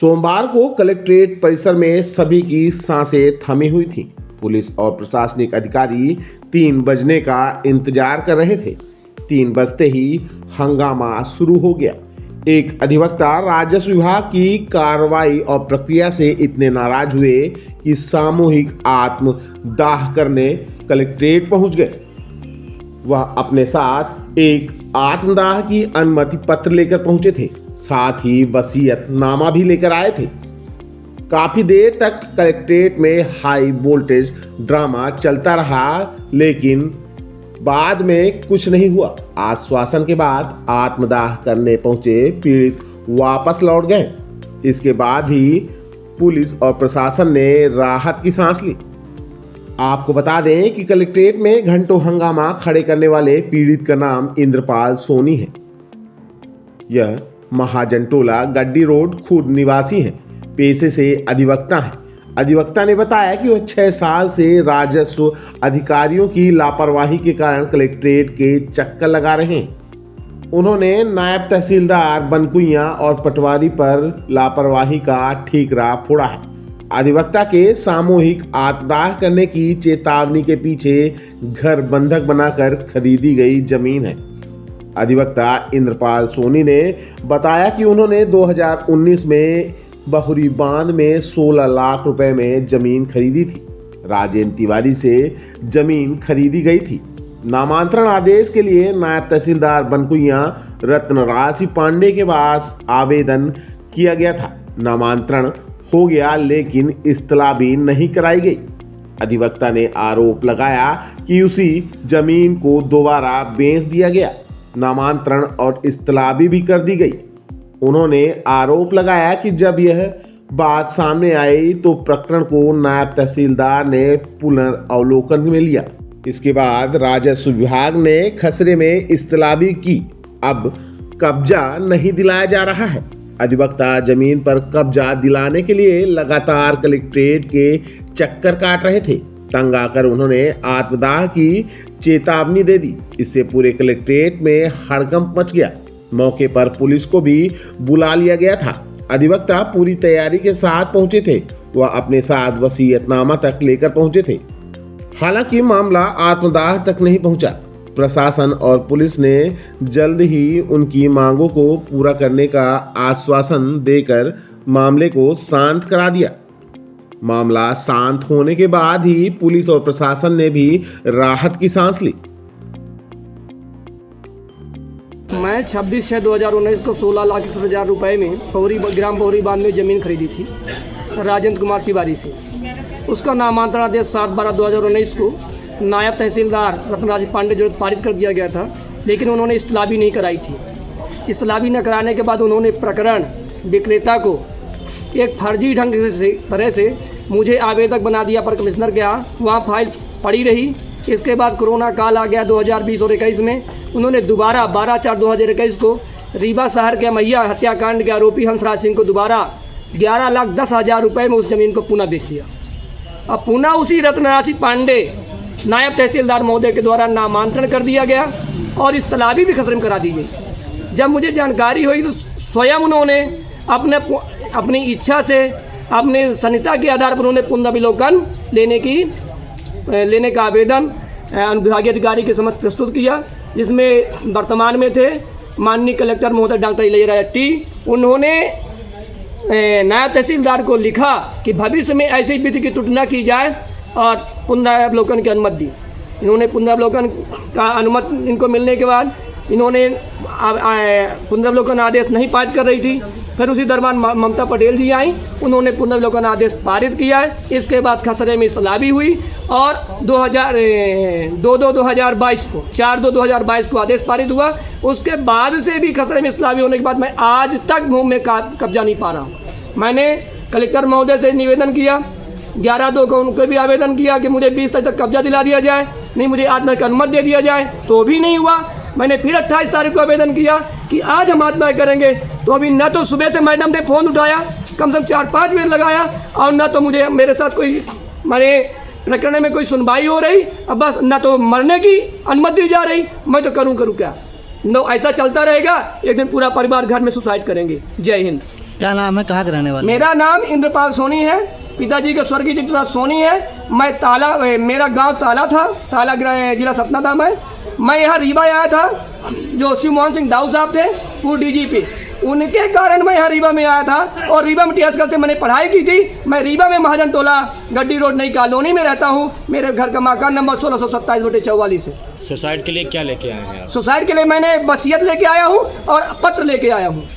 सोमवार को कलेक्ट्रेट परिसर में सभी की सांसें थमी हुई थीं। पुलिस और प्रशासनिक अधिकारी 3 बजने का इंतजार कर रहे थे। 3 बजते ही हंगामा शुरू हो गया। एक अधिवक्ता राजस्व विभाग की कार्रवाई और प्रक्रिया से इतने नाराज हुए कि सामूहिक आत्मदाह करने कलेक्ट्रेट पहुंच गए। वह अपने साथ एक आत्मदाह की अनुमति पत्र लेकर पहुंचे थे, साथ ही वसीयतनामा भी लेकर आए थे। काफी देर तक कलेक्ट्रेट में हाई वोल्टेज ड्रामा चलता रहा, लेकिन बाद में कुछ नहीं हुआ। आश्वासन के बाद आत्मदाह करने पहुंचे पीड़ित वापस लौट गए। इसके बाद ही पुलिस और प्रशासन ने राहत की सांस ली। आपको बता दें कि कलेक्ट्रेट में घंटों हंगामा खड़े करने वाले पीड़ित का नाम इंद्रपाल सोनी है। यह महाजन टोला गड्डी रोड खुर्द निवासी है। पेशे से अधिवक्ता है। अधिवक्ता ने बताया कि वह 6 साल से राजस्व अधिकारियों की लापरवाही के कारण कलेक्ट्रेट के चक्कर लगा रहे हैं। उन्होंने नायब तहसीलदार बनकुइया और पटवारी पर लापरवाही का ठीकरा फोड़ा है। अधिवक्ता के सामूहिक आत्मदाह करने की चेतावनी के पीछे घर बंधक बनाकर खरीदी गई जमीन है। अधिवक्ता इंद्रपाल सोनी ने बताया कि उन्होंने 2019 में बहुरी बांध में 16 लाख रुपए में जमीन खरीदी थी। राजेंद्र तिवारी से जमीन खरीदी गई थी। नामांतरण आदेश के लिए नायब तहसीलदार बनकुइया रत्नराज पांडे के पास आवेदन किया गया था। नामांतरण हो गया, लेकिन इस्तलाबी नहीं कराई गई। अधिवक्ता ने आरोप लगाया कि उसी जमीन को दोबारा बेच दिया गया। नामांतरण और इस्तलाबी भी कर दी गई। उन्होंने आरोप लगाया कि जब यह बात सामने आई तो प्रकरण को नायब तहसीलदार ने पुनर्अवलोकन में लिया। इसके बाद राजस्व विभाग ने खसरे में इस्तलाबी की। अब कब्जा नहीं दिलाया जा रहा है। अधिवक्ता जमीन पर कब्जा दिलाने के लिए लगातार कलेक्ट्रेट के चक्कर काट रहे थे। तंग आकर उन्होंने आत्मदाह की चेतावनी दे दी। इससे पूरे कलेक्ट्रेट में हड़कंप मच गया। मौके पर पुलिस को भी बुला लिया गया था। अधिवक्ता पूरी तैयारी के साथ पहुंचे थे। वह अपने साथ वसीयतनामा तक लेकर पहुंचे थे। हालांकि मामला आत्मदाह तक नहीं पहुंचा। प्रशासन और पुलिस ने जल्द ही उनकी मांगों को पूरा करने का आश्वासन देकर मामले को शांत करा दिया। मामला शांत होने के बाद ही पुलिस और प्रशासन ने भी राहत की सांस ली। मैं 26/6/2019 को 16,61,000 रुपये में ग्राम पौरी बांध में ज़मीन खरीदी थी राजेंद्र कुमार तिवारी से। उसका नामांतरण आदेश 7/12/2019 को नायब तहसीलदार रत्नराज पांडे जो पारित कर दिया गया था, लेकिन उन्होंने इस्तलाबी नहीं कराई थी। इस्तलाबी न कराने के बाद उन्होंने प्रकरण विक्रेता को एक फर्जी ढंग से तरह से मुझे आवेदक बना दिया पर कमिश्नर के यहाँ। वहाँ फाइल पड़ी रही। इसके बाद कोरोना काल आ गया 2020 और 21 में। उन्होंने दोबारा 12/4/2021 को रीवा शहर के मैया हत्याकांड के आरोपी हंसराज सिंह को दोबारा 11,10,000 रुपये में उस ज़मीन को पुनः बेच दिया। अब पुनः उसी रत्नराज पांडे नायब तहसीलदार महोदय के द्वारा नामांतरण कर दिया गया और इस्तलाबी भी खसरे में करा दी गई। जब मुझे जानकारी हुई तो स्वयं उन्होंने अपनी इच्छा से अपने संहिता के आधार पर उन्होंने पुनर्विलोकन लेने का आवेदन अनुविभागीय अधिकारी के समक्ष प्रस्तुत किया, जिसमें वर्तमान में थे माननीय कलेक्टर महोदय डॉक्टर इलैया टी। उन्होंने नायब तहसीलदार को लिखा कि भविष्य में ऐसी विधि की त्रुटि न की जाए और पुनर्विलोकन की अनुमति दी। इन्होंने पुनर्विलोकन का अनुमति इनको मिलने के बाद इन्होंने पुनर्विलोकन आदेश नहीं पारित कर रही थी। फिर उसी दरमियान ममता पटेल जी आई, उन्होंने पुनर्विलोकन आदेश पारित किया है। इसके बाद खसरे में इस्तलाबी हुई और 2022 को 4/2/2022 को आदेश पारित हुआ। उसके बाद से भी खसरे में इस्तलाबी होने के बाद मैं आज तक मुँह में कब्जा नहीं पा रहा हूँ। मैंने कलेक्टर महोदय से निवेदन किया, 11/2 को उनको भी आवेदन किया कि मुझे 20 तारीख तक कब्जा दिला दिया जाए, नहीं मुझे आत्मदाह की अनुमति दे दिया जाए, तो भी नहीं हुआ। मैंने फिर 28 तारीख को आवेदन किया कि आज हम आत्मदाह करेंगे, तो अभी न तो सुबह से मैडम ने फ़ोन उठाया, कम से कम 4-5 बार लगाया, और न तो मुझे मेरे साथ कोई प्रकरण में कोई सुनवाई हो रही। अब बस न तो मरने की अनुमति दी जा रही। मैं तो करूं क्या? नो, ऐसा चलता रहेगा, एक दिन पूरा परिवार घर में सुसाइड करेंगे। जय हिंद। क्या नाम है, कहाँ के रहने वाले? मेरा नाम इंद्रपाल सोनी है, पिताजी के स्वर्गीय इंद्रपाल सोनी है। मैं मेरा गांव ताला था, ताला जिला सतना था। मैं यहाँ रीवा आया था, जो शिव मोहन सिंह दाऊ साहब थे पूर्व डीजीपी, उनके कारण मैं यहाँ रीवा में आया था। और रीवा में टीएसकल से मैंने पढ़ाई की थी। मैं रीवा में महाजन टोला गड्डी रोड नई कॉलोनी में रहता हूँ। मेरे घर का मकान नंबर 1627/44 है। सुसाइड के लिए क्या लेके आए हैं आप? सुसाइड के लिए मैंने वसीयत लेके आया हूँ और पत्र लेके आया हूँ।